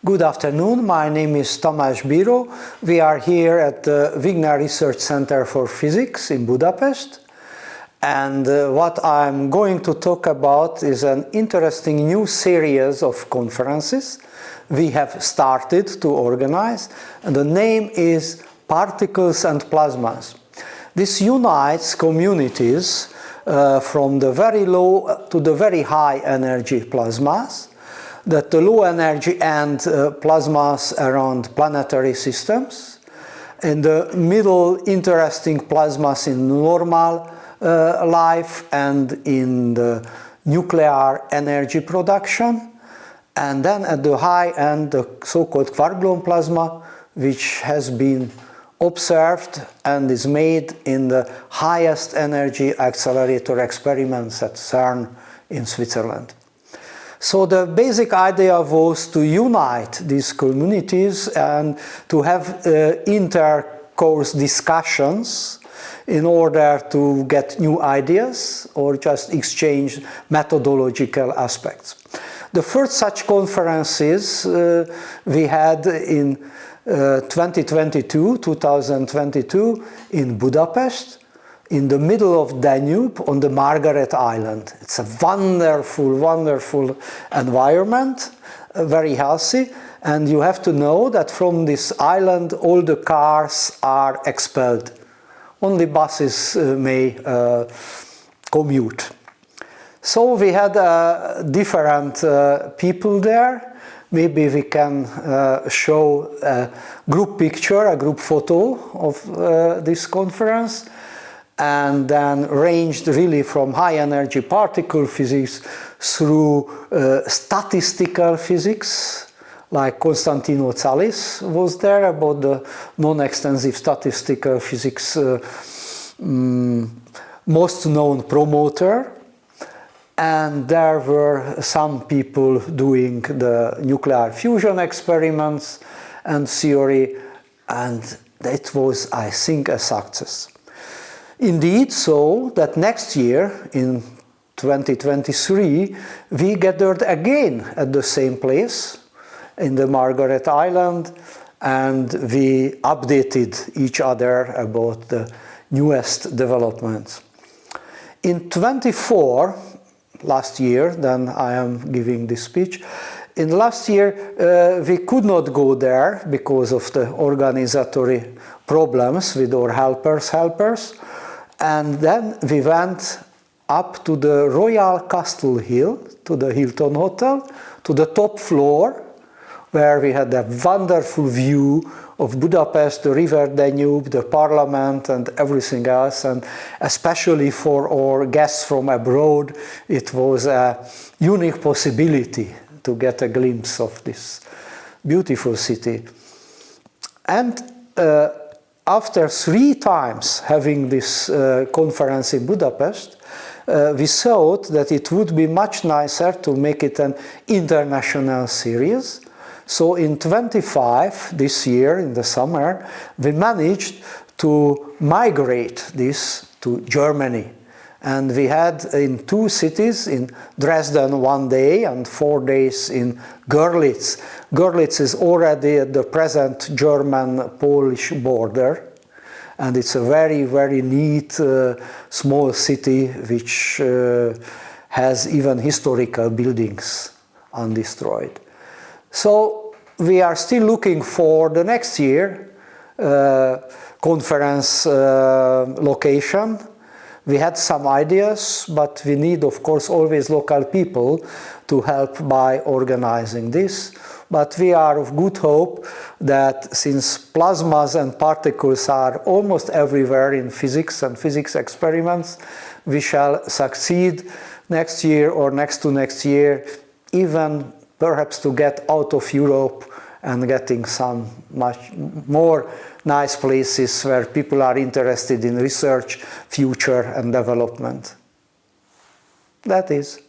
Good afternoon, my name is Tamás Biró. We are here at the Wigner Research Center for Physics in Budapest. And what I'm going to talk about is an interesting new series of conferences we have started to organize. And the name is Particles and Plasmas. This unites communities from the very low to the very high energy plasmas, that the low energy end plasmas around planetary systems, in the middle interesting plasmas in normal life and in the nuclear energy production, and then at the high end the so-called quark gluon plasma, which has been observed and is made in the highest energy accelerator experiments at CERN in Switzerland. So the basic idea was to unite these communities and to have inter-course discussions in order to get new ideas or just exchange methodological aspects. The first such conferences we had in 2022 in Budapest, in the middle of Danube on the Margaret Island. It's a wonderful, wonderful environment, very healthy, and you have to know that from this island all the cars are expelled. Only buses may commute. So we had different people there. Maybe we can show a group picture, a group photo of this conference, and then ranged really from high energy particle physics through statistical physics, like Constantino Tsalis was there about the non-extensive statistical physics most known promoter. And there were some people doing the nuclear fusion experiments and theory, and it was, I think, a success. Indeed, so that next year, in 2023, we gathered again at the same place in the Margaret Island, and we updated each other about the newest developments. In 24, last year, then I am giving this speech. In last year, we could not go there because of the organisatory problems with our helpers. And then we went up to the Royal Castle Hill, to the Hilton Hotel, to the top floor, where we had a wonderful view of Budapest, the river Danube, the parliament and everything else, and especially for our guests from abroad, it was a unique possibility to get a glimpse of this beautiful city. And after 3 times having this conference in Budapest, we thought that it would be much nicer to make it an international series. So in 25, this year, in the summer, we managed to migrate this to Germany. And we had in 2 cities, in Dresden 1 day and 4 days in Görlitz. Görlitz is already at the present German-Polish border. And it's a very, very neat, small city which has even historical buildings undestroyed. So we are still looking for the next year conference location. We had some ideas, but we need, of course, always local people to help by organizing this. But we are of good hope that since plasmas and particles are almost everywhere in physics and physics experiments, we shall succeed next year or next to next year, even perhaps to get out of Europe and getting some much more nice places where people are interested in research, future and development. That is.